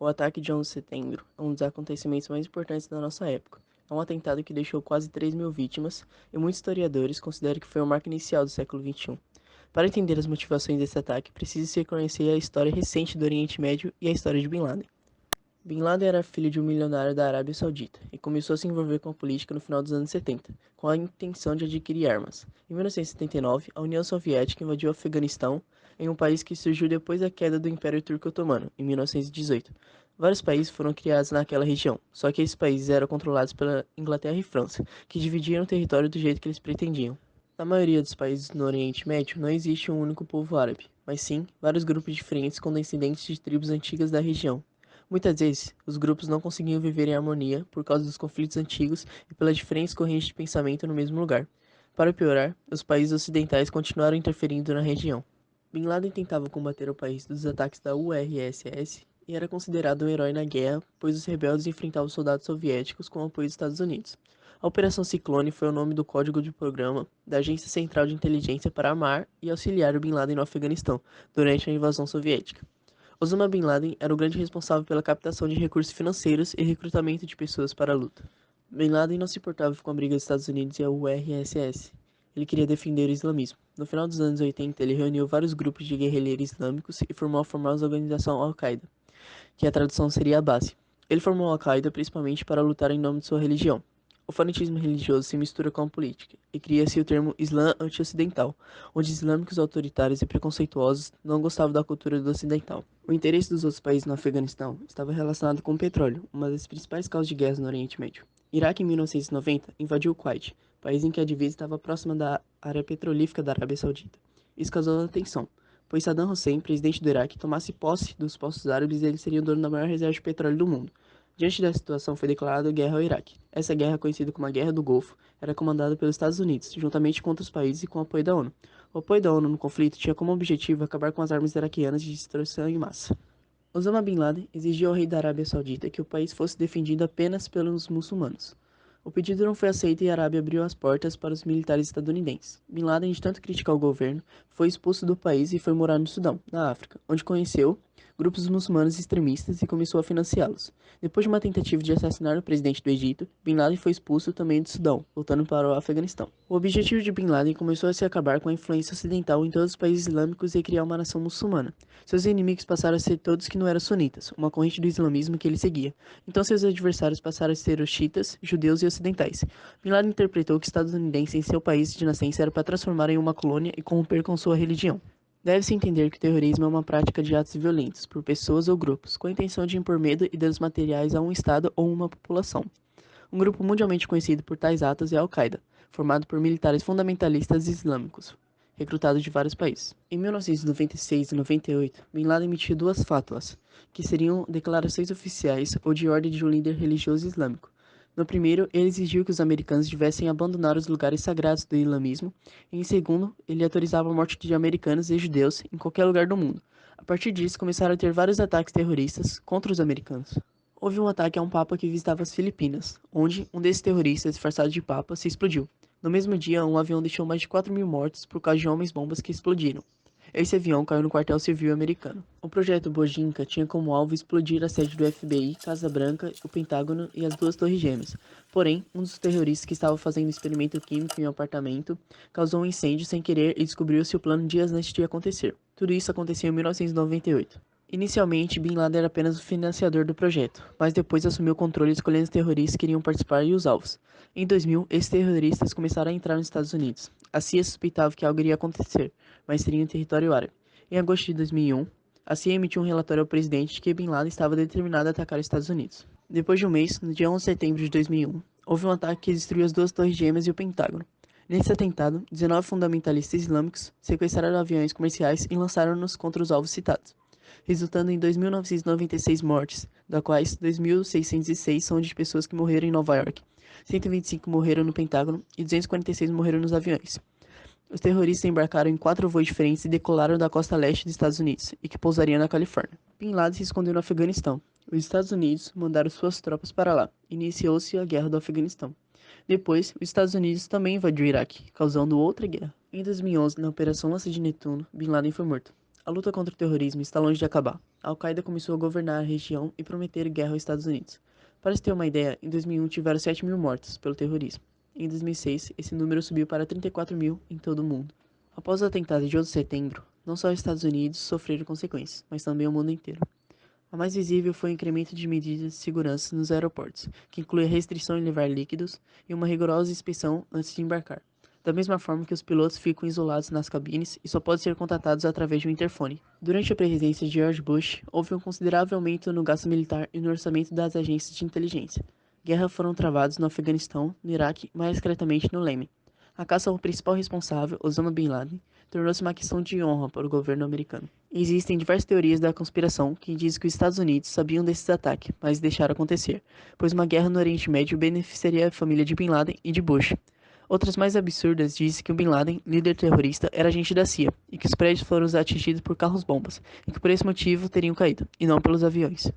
O ataque de 11 de setembro é um dos acontecimentos mais importantes da nossa época. É um atentado que deixou quase 3.000 vítimas e muitos historiadores consideram que foi o marco inicial do século XXI. Para entender as motivações desse ataque, precisa-se conhecer a história recente do Oriente Médio e a história de Bin Laden. Bin Laden era filho de um milionário da Arábia Saudita e começou a se envolver com a política no final dos anos 70, com a intenção de adquirir armas. Em 1979, a União Soviética invadiu o Afeganistão, em um país que surgiu depois da queda do Império Turco Otomano, em 1918. Vários países foram criados naquela região, só que esses países eram controlados pela Inglaterra e França, que dividiam o território do jeito que eles pretendiam. Na maioria dos países no Oriente Médio não existe um único povo árabe, mas sim vários grupos diferentes com descendentes de tribos antigas da região. Muitas vezes, os grupos não conseguiam viver em harmonia por causa dos conflitos antigos e pelas diferentes correntes de pensamento no mesmo lugar. Para piorar, os países ocidentais continuaram interferindo na região. Bin Laden tentava combater o país dos ataques da URSS e era considerado um herói na guerra, pois os rebeldes enfrentavam soldados soviéticos com o apoio dos Estados Unidos. A Operação Ciclone foi o nome do código de programa da Agência Central de Inteligência para amar e auxiliar o Bin Laden no Afeganistão, durante a invasão soviética. Osama Bin Laden era o grande responsável pela captação de recursos financeiros e recrutamento de pessoas para a luta. Bin Laden não se importava com a briga dos Estados Unidos e a URSS. Ele queria defender o islamismo. No final dos anos 80, ele reuniu vários grupos de guerrilheiros islâmicos e formou a famosa organização Al-Qaeda, que a tradução seria a base. Ele formou a Al-Qaeda principalmente para lutar em nome de sua religião. O fanatismo religioso se mistura com a política, e cria-se o termo Islã anti-ocidental, onde islâmicos autoritários e preconceituosos não gostavam da cultura do ocidental. O interesse dos outros países no Afeganistão estava relacionado com o petróleo, uma das principais causas de guerras no Oriente Médio. Iraque, em 1990, invadiu o Kuwait, país em que a divisa estava próxima da área petrolífera da Arábia Saudita. Isso causou atenção, pois Saddam Hussein, presidente do Iraque, tomasse posse dos postos árabes e ele seria o dono da maior reserva de petróleo do mundo. Diante da situação, foi declarada guerra ao Iraque. Essa guerra, conhecida como a Guerra do Golfo, era comandada pelos Estados Unidos, juntamente com outros países e com o apoio da ONU. O apoio da ONU no conflito tinha como objetivo acabar com as armas iraquianas de destruição em massa. Osama Bin Laden exigiu ao rei da Arábia Saudita que o país fosse defendido apenas pelos muçulmanos. O pedido não foi aceito e a Arábia abriu as portas para os militares estadunidenses. Bin Laden, de tanto criticar o governo, foi expulso do país e foi morar no Sudão, na África, onde conheceu grupos muçulmanos extremistas e começou a financiá-los. Depois de uma tentativa de assassinar o presidente do Egito, Bin Laden foi expulso também do Sudão, voltando para o Afeganistão. O objetivo de Bin Laden começou a se acabar com a influência ocidental em todos os países islâmicos e criar uma nação muçulmana. Seus inimigos passaram a ser todos que não eram sunitas, uma corrente do islamismo que ele seguia. Então seus adversários passaram a ser os chiitas, judeus e ocidentais. Bin Laden interpretou que estadunidenses em seu país de nascença era para transformar em uma colônia e corromper com sua religião. Deve-se entender que o terrorismo é uma prática de atos violentos por pessoas ou grupos, com a intenção de impor medo e danos materiais a um Estado ou uma população. Um grupo mundialmente conhecido por tais atos é a Al-Qaeda, formado por militares fundamentalistas islâmicos, recrutados de vários países. Em 1996 e 98, Bin Laden emitiu duas fatwas, que seriam declarações oficiais ou de ordem de um líder religioso islâmico. No primeiro, ele exigiu que os americanos devessem abandonar os lugares sagrados do islamismo, e em segundo, ele autorizava a morte de americanos e judeus em qualquer lugar do mundo. A partir disso, começaram a ter vários ataques terroristas contra os americanos. Houve um ataque a um papa que visitava as Filipinas, onde um desses terroristas, disfarçado de papa, se explodiu. No mesmo dia, um avião deixou mais de 4.000 mortos por causa de homens-bombas que explodiram. Esse avião caiu no quartel civil americano. O projeto Bojinka tinha como alvo explodir a sede do FBI, Casa Branca, o Pentágono e as duas torres gêmeas. Porém, um dos terroristas que estava fazendo um experimento químico em um apartamento causou um incêndio sem querer e descobriu-se o plano dias antes de acontecer. Tudo isso aconteceu em 1998. Inicialmente, Bin Laden era apenas o financiador do projeto, mas depois assumiu o controle escolhendo os terroristas que iriam participar e os alvos. Em 2000, esses terroristas começaram a entrar nos Estados Unidos. A CIA suspeitava que algo iria acontecer, mas seria em território árabe. Em agosto de 2001, a CIA emitiu um relatório ao presidente de que Bin Laden estava determinado a atacar os Estados Unidos. Depois de um mês, no dia 11 de setembro de 2001, houve um ataque que destruiu as duas torres gêmeas e o Pentágono. Nesse atentado, 19 fundamentalistas islâmicos sequestraram aviões comerciais e lançaram-nos contra os alvos citados, resultando em 2.996 mortes, das quais 2.606 são de pessoas que morreram em Nova York, 125 morreram no Pentágono e 246 morreram nos aviões. Os terroristas embarcaram em 4 voos diferentes e decolaram da costa leste dos Estados Unidos, e que pousariam na Califórnia. Bin Laden se escondeu no Afeganistão. Os Estados Unidos mandaram suas tropas para lá. Iniciou-se a Guerra do Afeganistão. Depois, os Estados Unidos também invadiu o Iraque, causando outra guerra. Em 2011, na Operação Lança de Netuno, Bin Laden foi morto. A luta contra o terrorismo está longe de acabar. A Al-Qaeda começou a governar a região e prometer guerra aos Estados Unidos. Para se ter uma ideia, em 2001 tiveram 7 mil mortos pelo terrorismo. Em 2006, esse número subiu para 34 mil em todo o mundo. Após o atentado de 11 de setembro, não só os Estados Unidos sofreram consequências, mas também o mundo inteiro. A mais visível foi o incremento de medidas de segurança nos aeroportos, que inclui a restrição em levar líquidos e uma rigorosa inspeção antes de embarcar. Da mesma forma que os pilotos ficam isolados nas cabines e só podem ser contatados através de um interfone. Durante a presidência de George Bush, houve um considerável aumento no gasto militar e no orçamento das agências de inteligência. Guerras foram travadas no Afeganistão, no Iraque e mais discretamente no Iêmen. A caça ao principal responsável, Osama Bin Laden, tornou-se uma questão de honra para o governo americano. Existem diversas teorias da conspiração que dizem que os Estados Unidos sabiam desses ataques, mas deixaram acontecer, pois uma guerra no Oriente Médio beneficiaria a família de Bin Laden e de Bush. Outras mais absurdas dizem que o Bin Laden, líder terrorista, era agente da CIA e que os prédios foram atingidos por carros-bombas e que por esse motivo teriam caído, e não pelos aviões.